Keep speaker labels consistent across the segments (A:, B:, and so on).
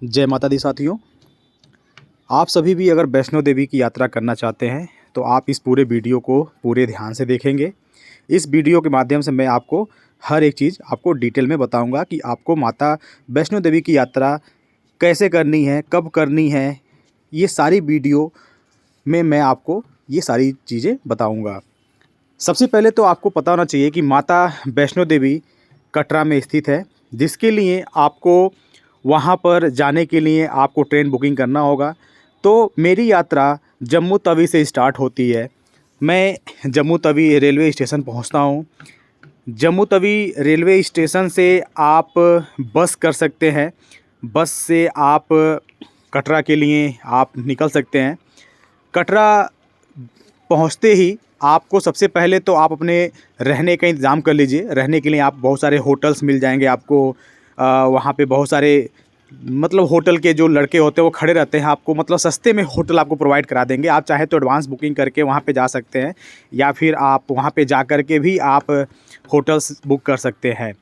A: जय माता दी साथियों। आप सभी भी अगर वैष्णो देवी की यात्रा करना चाहते हैं तो आप इस पूरे वीडियो को पूरे ध्यान से देखेंगे। इस वीडियो के माध्यम से मैं आपको हर एक चीज़ आपको डिटेल में बताऊंगा कि आपको माता वैष्णो देवी की यात्रा कैसे करनी है, कब करनी है। ये सारी वीडियो में मैं आपको ये सारी चीज़ें बताऊंगा। सबसे पहले तो आपको पता होना चाहिए कि माता वैष्णो देवी कटरा में स्थित है, जिसके लिए आपको वहाँ पर जाने के लिए आपको ट्रेन बुकिंग करना होगा। तो मेरी यात्रा जम्मू तवी से स्टार्ट होती है। मैं जम्मू तवी रेलवे स्टेशन पहुँचता हूँ। जम्मू तवी रेलवे स्टेशन से आप बस कर सकते हैं। बस से आप कटरा के लिए आप निकल सकते हैं। कटरा पहुंचते ही आपको सबसे पहले तो आप अपने रहने का इंतज़ाम कर लीजिए। रहने के लिए आप बहुत सारे होटल्स मिल जाएंगे आपको। वहाँ पे बहुत सारे मतलब होटल के जो लड़के होते हैं वो खड़े रहते हैं, आपको मतलब सस्ते में होटल आपको प्रोवाइड करा देंगे। आप चाहे तो एडवांस बुकिंग करके वहाँ पे जा सकते हैं, या फिर आप वहाँ पे जा कर के भी आप होटल्स बुक कर सकते हैं।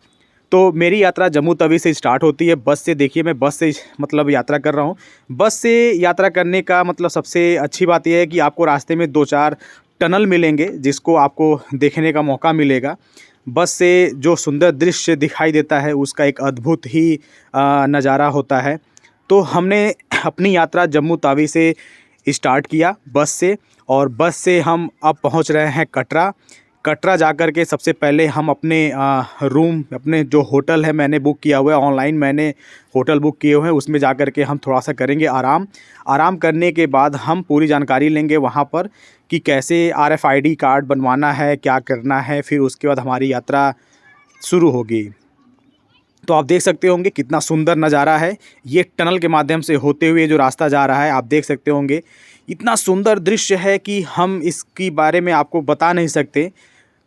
A: तो मेरी यात्रा जम्मू तवी से स्टार्ट होती है बस से। देखिए मैं बस से मतलब यात्रा कर रहा हूँ। बस से यात्रा करने का मतलब सबसे अच्छी बात यह है कि आपको रास्ते में 2-4 टनल मिलेंगे जिसको आपको देखने का मौका मिलेगा। बस से जो सुंदर दृश्य दिखाई देता है उसका एक अद्भुत ही नज़ारा होता है। तो हमने अपनी यात्रा जम्मू तावी से स्टार्ट किया बस से, और बस से हम अब पहुंच रहे हैं कटरा। कटरा जाकर के सबसे पहले हम अपने रूम, अपने जो होटल है मैंने बुक किया हुआ है ऑनलाइन, मैंने होटल बुक किए हुए हैं, उसमें जाकर के हम थोड़ा सा करेंगे आराम। आराम करने के बाद हम पूरी जानकारी लेंगे वहाँ पर कि कैसे RFID कार्ड बनवाना है, क्या करना है, फिर उसके बाद हमारी यात्रा शुरू होगी। तो आप देख सकते होंगे कितना सुंदर नज़ारा है। ये टनल के माध्यम से होते हुए जो रास्ता जा रहा है आप देख सकते होंगे। इतना सुंदर दृश्य है कि हम इसके बारे में आपको बता नहीं सकते।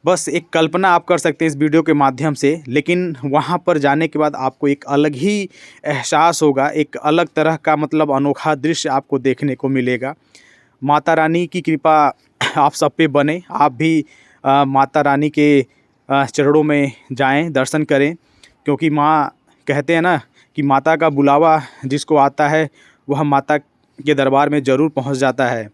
A: बस एक कल्पना आप कर सकते हैं इस वीडियो के माध्यम से, लेकिन वहाँ पर जाने के बाद आपको एक अलग ही एहसास होगा, एक अलग तरह का मतलब अनोखा दृश्य आपको देखने को मिलेगा। माता रानी की कृपा आप सब पे बने। आप भी माता रानी के चरणों में जाएं, दर्शन करें, क्योंकि माँ कहते हैं ना कि माता का बुलावा जिसको आता है वह माता के दरबार में ज़रूर पहुंच जाता है।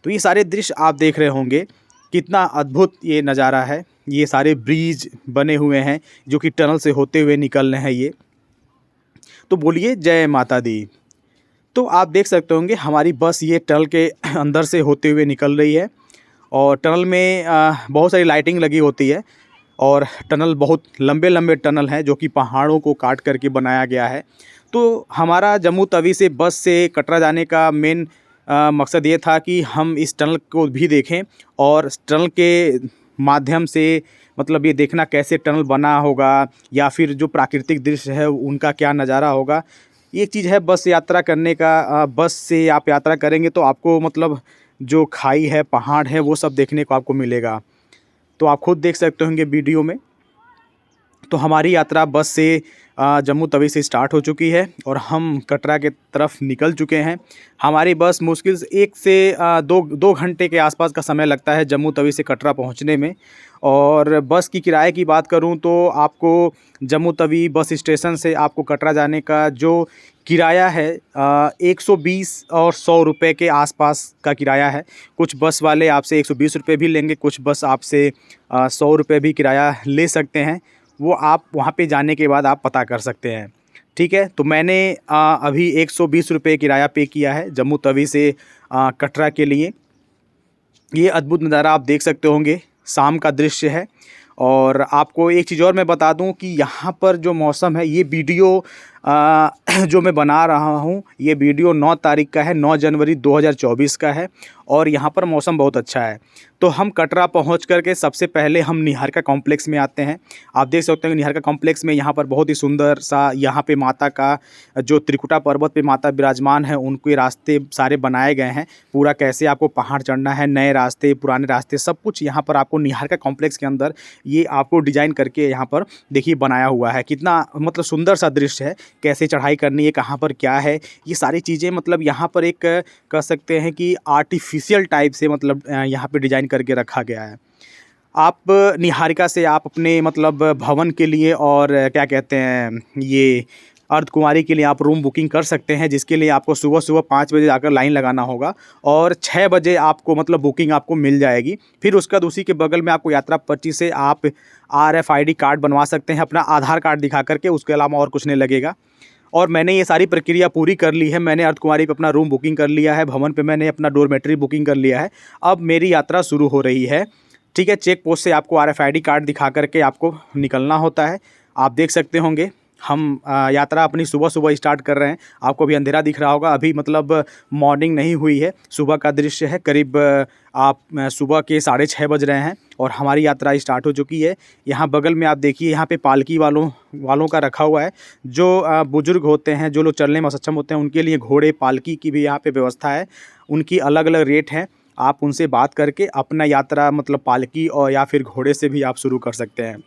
A: तो ये सारे दृश्य आप देख रहे होंगे, कितना अद्भुत ये नज़ारा है। ये सारे ब्रिज बने हुए हैं जो कि टनल से होते हुए निकल रहे हैं ये। तो बोलिए जय माता दी। तो आप देख सकते होंगे हमारी बस ये टनल के अंदर से होते हुए निकल रही है, और टनल में बहुत सारी लाइटिंग लगी होती है, और टनल बहुत लंबे लंबे टनल हैं जो कि पहाड़ों को काट करके बनाया गया है। तो हमारा जम्मू तवी से बस से कटरा जाने का मेन मकसद ये था कि हम इस टनल को भी देखें, और टनल के माध्यम से मतलब ये देखना कैसे टनल बना होगा, या फिर जो प्राकृतिक दृश्य है उनका क्या नज़ारा होगा। एक चीज़ है बस यात्रा करने का। बस से आप यात्रा करेंगे तो आपको मतलब जो खाई है, पहाड़ है, वो सब देखने को आपको मिलेगा। तो आप खुद देख सकते होंगे वीडियो में। तो हमारी यात्रा बस से जम्मू तवी से स्टार्ट हो चुकी है और हम कटरा के तरफ निकल चुके हैं। हमारी बस मुश्किल से 1 से 2 घंटे के आसपास का समय लगता है जम्मू तवी से कटरा पहुंचने में। और बस की किराए की बात करूं तो आपको जम्मू तवी बस स्टेशन से आपको कटरा जाने का जो किराया है 120 और 100 रुपये के आसपास का किराया है। कुछ बस वाले आपसे 120 रुपये भी लेंगे, कुछ बस आपसे 100 रुपये भी किराया ले सकते हैं। वो आप वहाँ पे जाने के बाद आप पता कर सकते हैं। ठीक है, तो मैंने अभी 120 रुपये किराया पे किया है जम्मू तवी से कटरा के लिए। ये अद्भुत नज़ारा आप देख सकते होंगे, शाम का दृश्य है। और आपको एक चीज़ और मैं बता दूं कि यहाँ पर जो मौसम है, ये वीडियो जो मैं बना रहा हूँ ये वीडियो 9 तारीख का है, 9 जनवरी 2024 का है, और यहाँ पर मौसम बहुत अच्छा है। तो हम कटरा पहुँच करके सबसे पहले हम निहारिका कॉम्प्लेक्स में आते हैं। आप देख सकते हैं निहारिका कॉम्प्लेक्स में यहाँ पर बहुत ही सुंदर सा यहाँ पे माता का जो त्रिकुटा पर्वत पे माता विराजमान है उनके रास्ते सारे बनाए गए हैं। पूरा कैसे आपको पहाड़ चढ़ना है, नए रास्ते, पुराने रास्ते, सब कुछ यहाँ पर आपको निहारिका कॉम्प्लेक्स के अंदर ये आपको डिज़ाइन करके यहाँ पर देखिए बनाया हुआ है। कितना मतलब सुंदर सा दृश्य है, कैसे चढ़ाई करनी है, कहाँ पर क्या है, ये सारी चीज़ें मतलब यहाँ पर एक कह सकते हैं कि आर्टिफिशियल टाइप से मतलब यहाँ पे डिज़ाइन करके रखा गया है। आप निहारिका से आप अपने मतलब भवन के लिए और क्या कहते हैं ये अर्धकुंवारी के लिए आप रूम बुकिंग कर सकते हैं, जिसके लिए आपको सुबह सुबह 5 बजे जाकर लाइन लगाना होगा और 6 बजे आपको मतलब बुकिंग आपको मिल जाएगी। फिर उसके बाद उसी के बगल में आपको यात्रा पर्ची से आप RFID कार्ड बनवा सकते हैं अपना आधार कार्ड दिखा करके, उसके अलावा और कुछ नहीं लगेगा। और मैंने ये सारी प्रक्रिया पूरी कर ली है। मैंने अर्धकुंवारी पे अपना रूम बुकिंग कर लिया है, भवन पे मैंने अपना डॉर्मेट्री बुकिंग कर लिया है। अब मेरी यात्रा शुरू हो रही है। ठीक है, चेक पोस्ट से आपको RFID कार्ड दिखा करके आपको निकलना होता है। आप देख सकते होंगे हम यात्रा अपनी सुबह सुबह स्टार्ट कर रहे हैं। आपको अभी अंधेरा दिख रहा होगा, अभी मतलब मॉर्निंग नहीं हुई है, सुबह का दृश्य है। करीब आप सुबह के 6:30 बज रहे हैं और हमारी यात्रा स्टार्ट हो चुकी है। यहाँ बगल में आप देखिए, यहाँ पे पालकी वालों का रखा हुआ है। जो बुजुर्ग होते हैं, जो लोग चलने में सक्षम होते हैं, उनके लिए घोड़े पालकी की भी यहाँ पे व्यवस्था है। उनकी अलग अलग रेट हैं, आप उनसे बात करके अपना यात्रा मतलब पालकी और या फिर घोड़े से भी आप शुरू कर सकते हैं।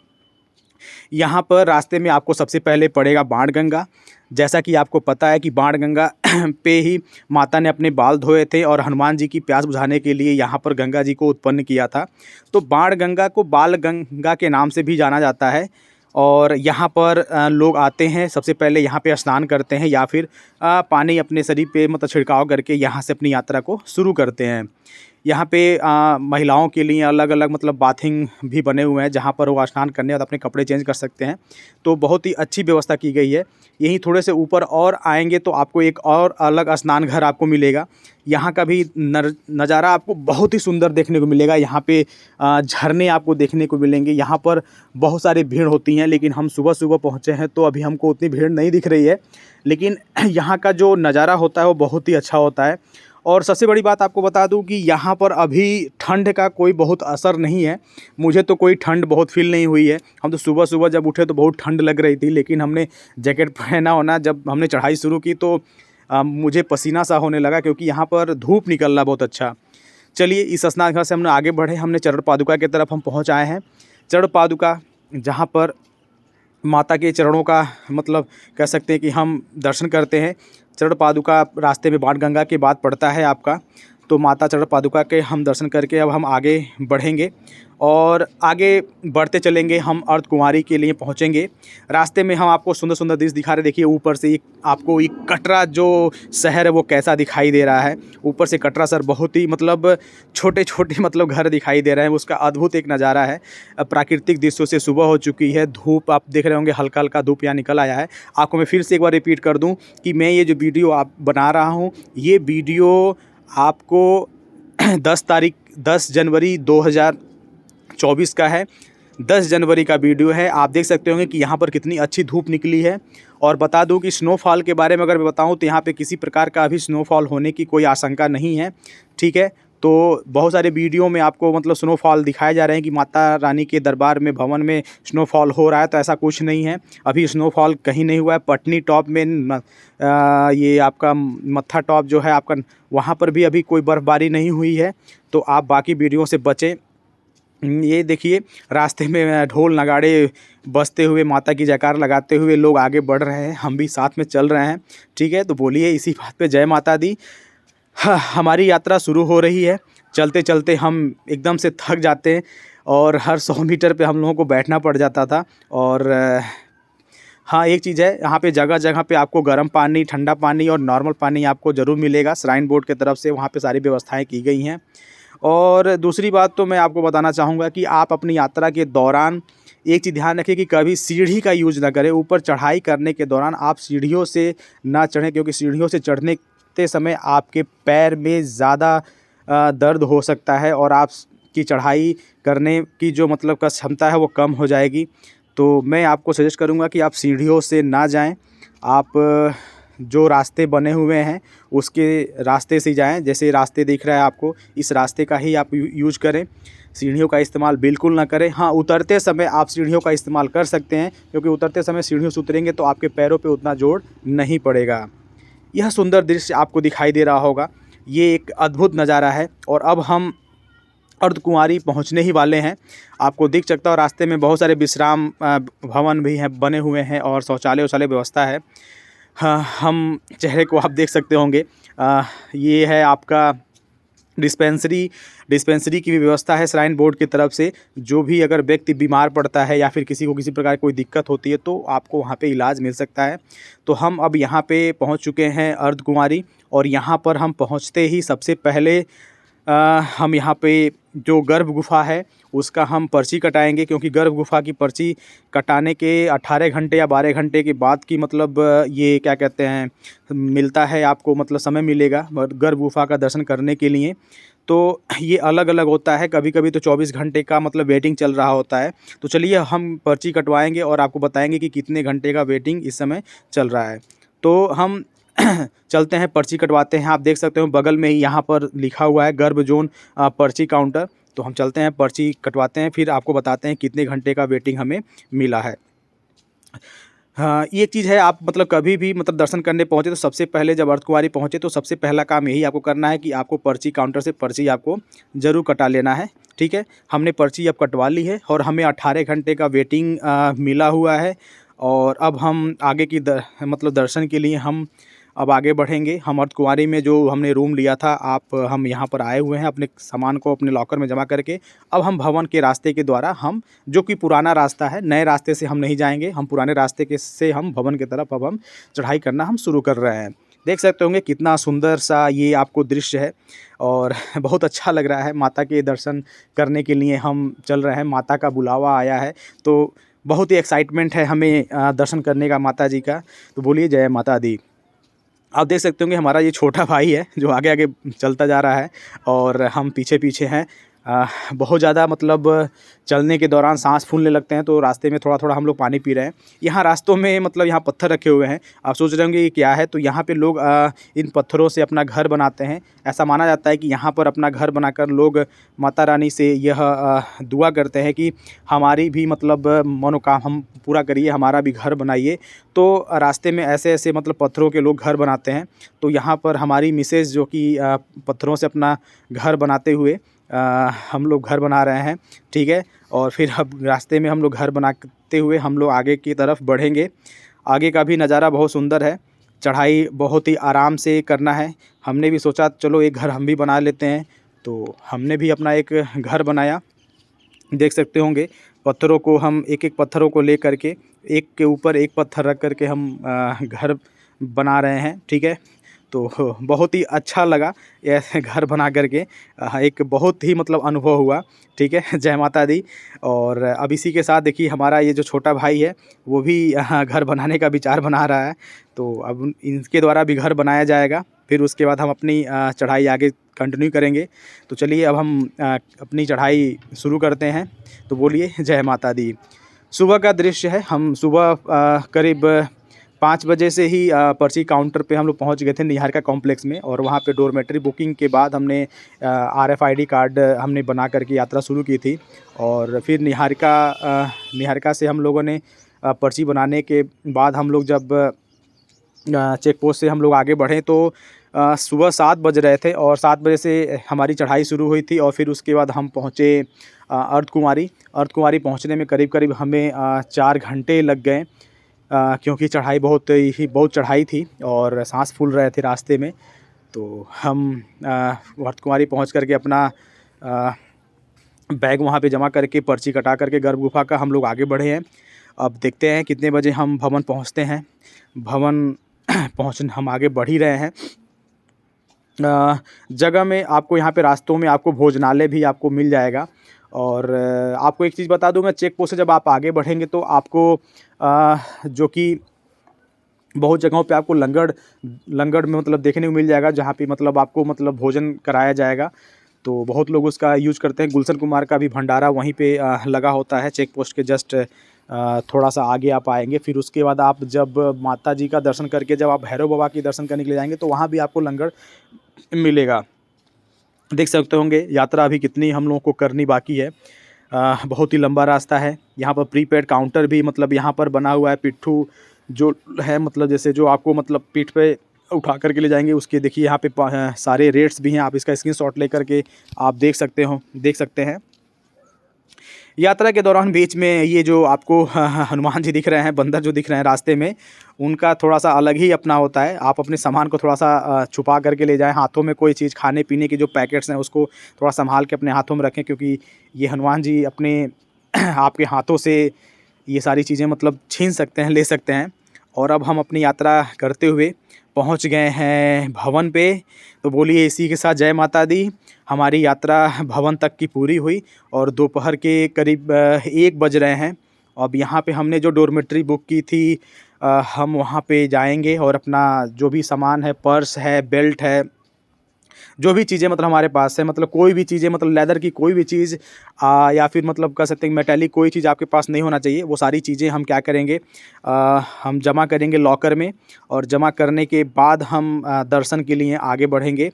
A: यहाँ पर रास्ते में आपको सबसे पहले पड़ेगा बाणगंगा। जैसा कि आपको पता है कि बाणगंगा पे ही माता ने अपने बाल धोए थे और हनुमान जी की प्यास बुझाने के लिए यहाँ पर गंगा जी को उत्पन्न किया था। तो बाणगंगा को बाल गंगा के नाम से भी जाना जाता है। और यहाँ पर लोग आते हैं, सबसे पहले यहाँ पे स्नान करते हैं या फिर पानी अपने शरीर पे मतलब छिड़काव करके यहाँ से अपनी यात्रा को शुरू करते हैं। यहाँ पे महिलाओं के लिए अलग अलग मतलब बाथिंग भी बने हुए हैं, जहाँ पर वो स्नान करने और अपने कपड़े चेंज कर सकते हैं। तो बहुत ही अच्छी व्यवस्था की गई है। यहीं थोड़े से ऊपर और आएंगे तो आपको एक और अलग स्नान घर आपको मिलेगा। यहाँ का भी नज़ारा आपको बहुत ही सुंदर देखने को मिलेगा। यहाँ पे झरने आपको देखने को मिलेंगे। यहाँ पर बहुत सारी भीड़ होती हैं, लेकिन हम सुबह सुबह पहुँचे हैं तो अभी हमको उतनी भीड़ नहीं दिख रही है। लेकिन यहाँ का जो नज़ारा होता है वो बहुत ही अच्छा होता है। और सबसे बड़ी बात आपको बता दूं कि यहाँ पर अभी ठंड का कोई बहुत असर नहीं है। मुझे तो कोई ठंड बहुत फील नहीं हुई है। हम तो सुबह सुबह जब उठे तो बहुत ठंड लग रही थी, लेकिन हमने जैकेट पहना होना जब हमने चढ़ाई शुरू की तो मुझे पसीना सा होने लगा, क्योंकि यहाँ पर धूप निकलना बहुत अच्छा। चलिए, इस स्नान घर से हम आगे बढ़े, हमने चरण पादुका की तरफ हम पहुँच आए हैं। चरण पादुका, जहाँ पर माता के चरणों का मतलब कह सकते हैं कि हम दर्शन करते हैं। चरण पादुका रास्ते में बाणगंगा के बाद पड़ता है आपका, तो माता चरण पादुका के हम दर्शन करके अब हम आगे बढ़ेंगे और आगे बढ़ते चलेंगे। हम अर्धकुंवारी के लिए पहुंचेंगे। रास्ते में हम आपको सुंदर सुंदर दृश्य दिखा रहे। देखिए ऊपर से आपको एक कटरा जो शहर है वो कैसा दिखाई दे रहा है। ऊपर से कटरा शहर बहुत ही मतलब छोटे छोटे मतलब घर दिखाई दे रहे हैं। उसका अद्भुत एक नज़ारा है। प्राकृतिक दृश्यों से सुबह हो चुकी है। धूप आप देख रहे होंगे, हल्का हल्का धूप यहाँ निकल आया है। आपको मैं फिर से एक बार रिपीट कर दूँ कि मैं ये जो वीडियो आप बना रहा हूँ, ये वीडियो आपको 10 जनवरी 2024 का है। 10 जनवरी का वीडियो है। आप देख सकते होंगे कि यहाँ पर कितनी अच्छी धूप निकली है। और बता दूं कि स्नोफॉल के बारे में अगर मैं बताऊं तो यहाँ पे किसी प्रकार का अभी स्नोफॉल होने की कोई आशंका नहीं है। ठीक है, तो बहुत सारे वीडियो में आपको मतलब स्नोफॉल दिखाए जा रहे हैं कि माता रानी के दरबार में भवन में स्नोफॉल हो रहा है, तो ऐसा कुछ नहीं है। अभी स्नोफॉल कहीं नहीं हुआ है। पटनी टॉप में ये आपका मत्था टॉप जो है आपका, वहाँ पर भी अभी कोई बर्फ़बारी नहीं हुई है। तो आप बाकी वीडियो से बचें। ये देखिए रास्ते में ढोल नगाड़े बजते हुए, माता की जयकार लगाते हुए लोग आगे बढ़ रहे हैं। हम भी साथ में चल रहे हैं। ठीक है, तो बोलिए इसी बात पे जय माता दी। हाँ, हमारी यात्रा शुरू हो रही है। चलते चलते हम एकदम से थक जाते हैं और हर 100 मीटर पे हम लोगों को बैठना पड़ जाता था। और हाँ, एक चीज़ है, यहाँ पे जगह जगह पे आपको गर्म पानी, ठंडा पानी और नॉर्मल पानी आपको ज़रूर मिलेगा। श्राइन बोर्ड की तरफ से वहाँ पे सारी व्यवस्थाएं की गई हैं। और दूसरी बात तो मैं आपको बताना चाहूँगा कि आप अपनी यात्रा के दौरान एक चीज़ ध्यान रखें कि कभी सीढ़ी का यूज़ ना करें। ऊपर चढ़ाई करने के दौरान आप सीढ़ियों से ना चढ़ें, क्योंकि सीढ़ियों से चढ़ने के समय आपके पैर में ज़्यादा दर्द हो सकता है और आपकी चढ़ाई करने की जो मतलब का क्षमता है वो कम हो जाएगी। तो मैं आपको सजेस्ट करूँगा कि आप सीढ़ियों से ना जाएं। आप जो रास्ते बने हुए हैं उसके रास्ते से जाएं। जैसे रास्ते दिख रहा है आपको, इस रास्ते का ही आप यूज करें। सीढ़ियों का इस्तेमाल बिल्कुल ना करें। हाँ, उतरते समय आप सीढ़ियों का इस्तेमाल कर सकते हैं, क्योंकि उतरते समय सीढ़ियों से उतरेंगे तो आपके पैरों पे उतना जोर नहीं पड़ेगा। यह सुंदर दृश्य आपको दिखाई दे रहा होगा। ये एक अद्भुत नज़ारा है। और अब हम अर्धकुंवारी पहुंचने ही वाले हैं। आपको दिख सकता है रास्ते में बहुत सारे विश्राम भवन भी हैं, बने हुए हैं और शौचालय व्यवस्था है। हाँ, हम चेहरे को आप देख सकते होंगे। ये है आपका डिस्पेंसरी की भी व्यवस्था है श्राइन बोर्ड की तरफ से। जो भी अगर व्यक्ति बीमार पड़ता है या फिर किसी को किसी प्रकार की कोई दिक्कत होती है तो आपको वहाँ पे इलाज मिल सकता है। तो हम अब यहाँ पे पहुँच चुके हैं अर्धकुंवारी, और यहाँ पर हम पहुँचते ही सबसे पहले हम यहाँ पे जो गर्भ गुफ़ा है उसका हम पर्ची कटाएंगे, क्योंकि गर्भ गुफ़ा की पर्ची कटाने के 18 घंटे या 12 घंटे के बाद की मतलब ये क्या कहते हैं मिलता है आपको, मतलब समय मिलेगा गर्भ गुफ़ा का दर्शन करने के लिए। तो ये अलग अलग होता है, कभी कभी तो 24 घंटे का मतलब वेटिंग चल रहा होता है। तो चलिए हम पर्ची कटवाएंगे और आपको बताएंगे कि कितने घंटे का वेटिंग इस समय चल रहा है। तो हम चलते हैं, पर्ची कटवाते हैं। आप देख सकते हो बगल में ही यहाँ पर लिखा हुआ है गर्भ जोन पर्ची काउंटर। तो हम चलते हैं, पर्ची कटवाते हैं, फिर आपको बताते हैं कितने घंटे का वेटिंग हमें मिला है। हाँ, ये एक चीज़ है, आप मतलब कभी भी मतलब दर्शन करने पहुँचे तो सबसे पहले जब अर्धकुंवारी पहुँचे तो सबसे पहला काम यही आपको करना है कि आपको पर्ची काउंटर से पर्ची आपको ज़रूर कटा लेना है। ठीक है, हमने पर्ची अब कटवा ली है और हमें 18 घंटे का वेटिंग मिला हुआ है। और अब हम आगे की मतलब दर्शन के लिए हम अब आगे बढ़ेंगे। हम अर्धकुंवारी में जो हमने रूम लिया था, हम यहाँ पर आए हुए हैं अपने सामान को अपने लॉकर में जमा करके। अब हम भवन के रास्ते के द्वारा हम, जो कि पुराना रास्ता है, नए रास्ते से हम नहीं जाएंगे, हम पुराने रास्ते के से हम भवन की तरफ अब हम चढ़ाई करना हम शुरू कर रहे हैं। देख सकते होंगे कितना सुंदर सा ये आपको दृश्य है और बहुत अच्छा लग रहा है। माता के दर्शन करने के लिए हम चल रहे हैं, माता का बुलावा आया है तो बहुत ही एक्साइटमेंट है हमें दर्शन करने का माता जी का। तो बोलिए जय माता दी। आप देख सकते होंगे हमारा ये छोटा भाई है जो आगे आगे चलता जा रहा है और हम पीछे पीछे हैं। बहुत ज़्यादा मतलब चलने के दौरान सांस फूलने लगते हैं, तो रास्ते में थोड़ा थोड़ा हम लोग पानी पी रहे हैं। यहाँ रास्तों में मतलब यहाँ पत्थर रखे हुए हैं, आप सोच रहे होंगे ये क्या है, तो यहाँ पे लोग इन पत्थरों से अपना घर बनाते हैं। ऐसा माना जाता है कि यहाँ पर अपना घर बनाकर लोग माता रानी से यह दुआ करते हैं कि हमारी भी मतलब मनोकामना हम पूरा करिए, हमारा भी घर बनाइए। तो रास्ते में ऐसे ऐसे मतलब पत्थरों के लोग घर बनाते हैं। तो यहाँ पर हमारी मिसेज़ जो कि पत्थरों से अपना घर बनाते हुए हम लोग घर बना रहे हैं। ठीक है, और फिर अब रास्ते में हम लोग घर बनाते हुए हम लोग आगे की तरफ बढ़ेंगे। आगे का भी नज़ारा बहुत सुंदर है, चढ़ाई बहुत ही आराम से करना है। हमने भी सोचा चलो एक घर हम भी बना लेते हैं, तो हमने भी अपना एक घर बनाया। देख सकते होंगे पत्थरों को हम एक एक पत्थरों को ले करके एक के ऊपर एक पत्थर रख करके हम घर बना रहे हैं। ठीक है, तो बहुत ही अच्छा लगा ऐसे घर बना करके, एक बहुत ही मतलब अनुभव हुआ। ठीक है, जय माता दी। और अब इसी के साथ देखिए हमारा ये जो छोटा भाई है वो भी घर बनाने का विचार बना रहा है। तो अब इनके द्वारा भी घर बनाया जाएगा, फिर उसके बाद हम अपनी चढ़ाई आगे कंटिन्यू करेंगे। तो चलिए अब हम अपनी चढ़ाई शुरू करते हैं। तो बोलिए जय माता दी। सुबह का दृश्य है, हम सुबह करीब 5 बजे से ही पर्ची काउंटर पे हम लोग पहुंच गए थे निहारिका कॉम्प्लेक्स में, और वहाँ पे डोरमेट्री बुकिंग के बाद हमने RFID कार्ड हमने बना करके यात्रा शुरू की थी। और फिर निहारिका से हम लोगों ने पर्ची बनाने के बाद हम लोग जब चेक पोस्ट से हम लोग आगे बढ़े तो सुबह 7 बज रहे थे और 7 बजे से हमारी चढ़ाई शुरू हुई थी। और फिर उसके बाद हम पहुँचे अर्धकुंवारी पहुँचने में करीब करीब हमें 4 घंटे लग गए, क्योंकि चढ़ाई बहुत चढ़ाई थी और सांस फूल रहे थे रास्ते में। तो हम अर्धकुंवारी पहुँच करके अपना बैग वहाँ पे जमा करके पर्ची कटा करके गर्भ गुफा का हम लोग आगे बढ़े हैं। अब देखते हैं कितने बजे हम भवन पहुँचते हैं। भवन हम आगे बढ़ ही रहे हैं। जगह में आपको यहाँ पे रास्तों में आपको भोजनालय भी आपको मिल जाएगा। और आपको एक चीज़ बता दूँ मैं, चेक पोस्ट से जब आप आगे बढ़ेंगे तो आपको जो कि बहुत जगहों पे आपको लंगड़ में मतलब देखने को मिल जाएगा, जहाँ पे मतलब आपको मतलब भोजन कराया जाएगा। तो बहुत लोग उसका यूज़ करते हैं। गुलशन कुमार का भी भंडारा वहीं पे लगा होता है, चेक पोस्ट के जस्ट थोड़ा सा आगे आप आएंगे। फिर उसके बाद आप जब माता जी का दर्शन करके जब आप भैरव बाबा की दर्शन करने के लिए जाएंगे तो वहाँ भी आपको लंगर मिलेगा। देख सकते होंगे यात्रा अभी कितनी हम लोगों को करनी बाकी है। बहुत ही लंबा रास्ता है। यहाँ पर प्रीपेड काउंटर भी मतलब यहाँ पर बना हुआ है। पिट्ठू जो है मतलब जैसे जो आपको मतलब पीठ पे उठा करके ले जाएंगे, उसके देखिए यहाँ पे सारे रेट्स भी हैं। आप इसका स्क्रीनशॉट लेकर के आप देख सकते हैं। यात्रा के दौरान बीच में ये जो आपको हनुमान जी दिख रहे हैं, बंदर जो दिख रहे हैं रास्ते में, उनका थोड़ा सा अलग ही अपना होता है। आप अपने सामान को थोड़ा सा छुपा करके ले जाएं। हाथों में कोई चीज़ खाने पीने के जो पैकेट्स हैं उसको थोड़ा संभाल के अपने हाथों में रखें, क्योंकि ये हनुमान जी अपने आपके हाथों से ये सारी चीज़ें मतलब छीन सकते हैं, ले सकते हैं। और अब हम अपनी यात्रा करते हुए पहुंच गए हैं भवन पे। तो बोलिए इसी के साथ जय माता दी। हमारी यात्रा भवन तक की पूरी हुई और दोपहर के करीब 1 बज रहे हैं। अब यहाँ पे हमने जो डॉर्मेट्री बुक की थी, हम वहाँ पे जाएंगे और अपना जो भी सामान है, पर्स है, बेल्ट है, जो भी चीज़ें मतलब हमारे पास है, मतलब कोई भी चीज़ें, मतलब लेदर की कोई भी चीज़ या फिर मतलब कह सकते हैं मेटालिक कोई चीज़ आपके पास नहीं होना चाहिए। वो सारी चीज़ें हम क्या करेंगे, हम जमा करेंगे लॉकर में, और जमा करने के बाद हम दर्शन के लिए आगे बढ़ेंगे।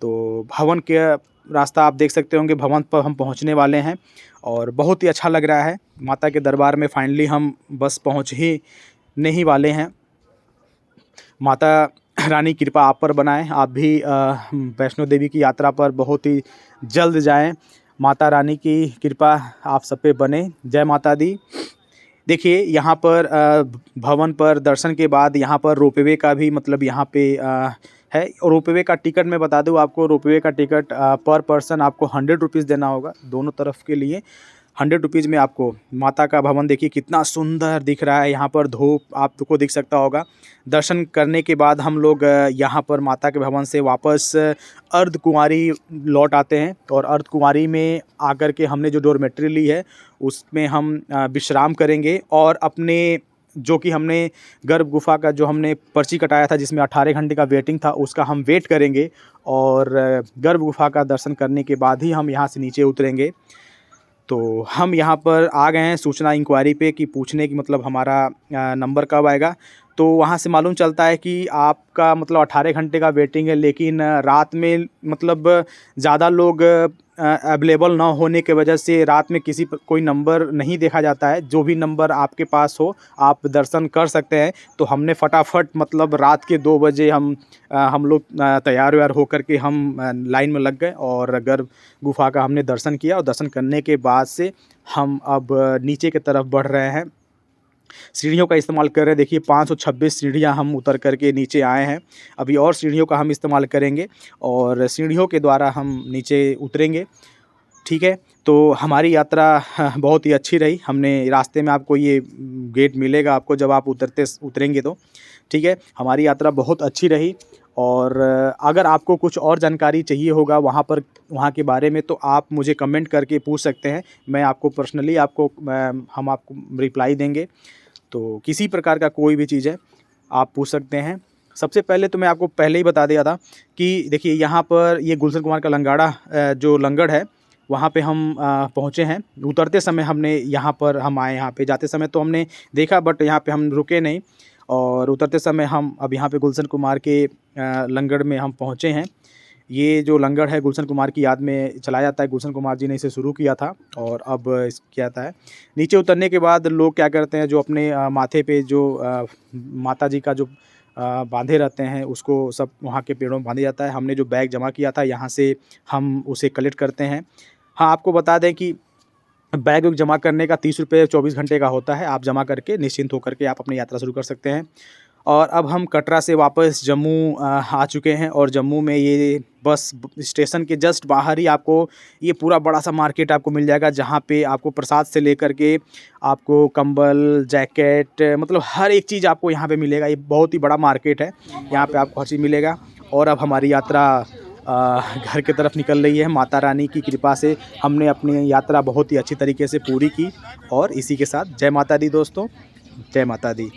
A: तो भवन के रास्ता आप देख सकते होंगे, भवन पर हम पहुंचने वाले हैं और बहुत ही अच्छा लग रहा है। माता के दरबार में फाइनली हम बस पहुंच ही नहीं वाले हैं। माता रानी कृपा आप पर बनाएं। आप भी वैष्णो देवी की यात्रा पर बहुत ही जल्द जाएं। माता रानी की कृपा आप सब पे बने। जय माता दी। देखिए यहाँ पर भवन पर दर्शन के बाद यहाँ पर रोपवे का भी मतलब यहाँ पे है। और रोपवे का टिकट मैं बता दूँ आपको, रोपवे का टिकट पर पर्सन आपको 100 रुपीज़ देना होगा, दोनों तरफ के लिए 100 रुपीज़ में आपको माता का भवन देखिए कितना सुंदर दिख रहा है। यहाँ पर धूप आपको दिख सकता होगा। दर्शन करने के बाद हम लोग यहाँ पर माता के भवन से वापस अर्धकुंवारी लौट आते हैं। और अर्धकुंवारी में आकर के हमने जो डॉर्मेट्री ली है उसमें हम विश्राम करेंगे और अपने जो कि हमने गर्भ गुफा का जो हमने पर्ची कटाया था जिसमें 18 घंटे का वेटिंग था, उसका हम वेट करेंगे। और गर्भ गुफा का दर्शन करने के बाद ही हम यहाँ से नीचे उतरेंगे। तो हम यहाँ पर आ गए हैं सूचना इंक्वायरी पे कि पूछने की मतलब हमारा नंबर कब आएगा। तो वहाँ से मालूम चलता है कि आपका मतलब 18 घंटे का वेटिंग है, लेकिन रात में मतलब ज़्यादा लोग अवेलेबल ना होने के वजह से रात में किसी पर कोई नंबर नहीं देखा जाता है। जो भी नंबर आपके पास हो आप दर्शन कर सकते हैं। तो हमने फटाफट मतलब रात के 2 बजे हम लोग तैयार व्यार होकर के हम लाइन में लग गए और गर्भ गुफा का हमने दर्शन किया। और दर्शन करने के बाद से हम अब नीचे की तरफ बढ़ रहे हैं। सीढ़ियों का इस्तेमाल कर रहे हैं। देखिए 526 सीढ़ियाँ हम उतर करके नीचे आए हैं। अभी और सीढ़ियों का हम इस्तेमाल करेंगे और सीढ़ियों के द्वारा हम नीचे उतरेंगे। ठीक है, तो हमारी यात्रा बहुत ही अच्छी रही। हमने रास्ते में आपको ये गेट मिलेगा आपको जब आप उतरेंगे तो ठीक है। हमारी यात्रा बहुत अच्छी रही। और अगर आपको कुछ और जानकारी चाहिए होगा वहाँ के बारे में तो आप मुझे कमेंट करके पूछ सकते हैं। मैं आपको पर्सनली हम आपको रिप्लाई देंगे। तो किसी प्रकार का कोई भी चीज़ है आप पूछ सकते हैं। सबसे पहले तो मैं आपको पहले ही बता दिया था कि देखिए यहाँ पर ये गुलशन कुमार का लंगाड़ा जो लंगड़ है वहाँ पे हम पहुँचे हैं। उतरते समय हमने यहाँ पर हम आए, यहाँ पे जाते समय तो हमने देखा बट यहाँ पे हम रुके नहीं। और उतरते समय हम अब यहाँ पे गुलशन कुमार के लंगड़ में हम पहुँचे हैं। ये जो लंगड़ है गुलशन कुमार की याद में चलाया जाता है। गुलशन कुमार जी ने इसे शुरू किया था और अब क्या जाता है। नीचे उतरने के बाद लोग क्या करते हैं, जो अपने माथे पे जो माता जी का जो बांधे रहते हैं उसको सब वहाँ के पेड़ों में बांधा जाता है। हमने जो बैग जमा किया था यहाँ से हम उसे कलेक्ट करते हैं। हाँ, आपको बता दें कि बैग जमा करने का 30 रुपये 24 घंटे का होता है। आप जमा करके निश्चिंत होकर के आप अपनी यात्रा शुरू कर सकते हैं। और अब हम कटरा से वापस जम्मू आ चुके हैं। और जम्मू में ये बस स्टेशन के जस्ट बाहर ही आपको ये पूरा बड़ा सा मार्केट आपको मिल जाएगा, जहाँ पे आपको प्रसाद से लेकर के आपको कंबल, जैकेट, मतलब हर एक चीज़ आपको यहाँ पे मिलेगा। ये बहुत ही बड़ा मार्केट है, यहाँ पे आपको हर चीज़ मिलेगा। और अब हमारी यात्रा घर की तरफ निकल रही है। माता रानी की कृपा से हमने अपनी यात्रा बहुत ही अच्छी तरीके से पूरी की। और इसी के साथ जय माता दी दोस्तों, जय माता दी।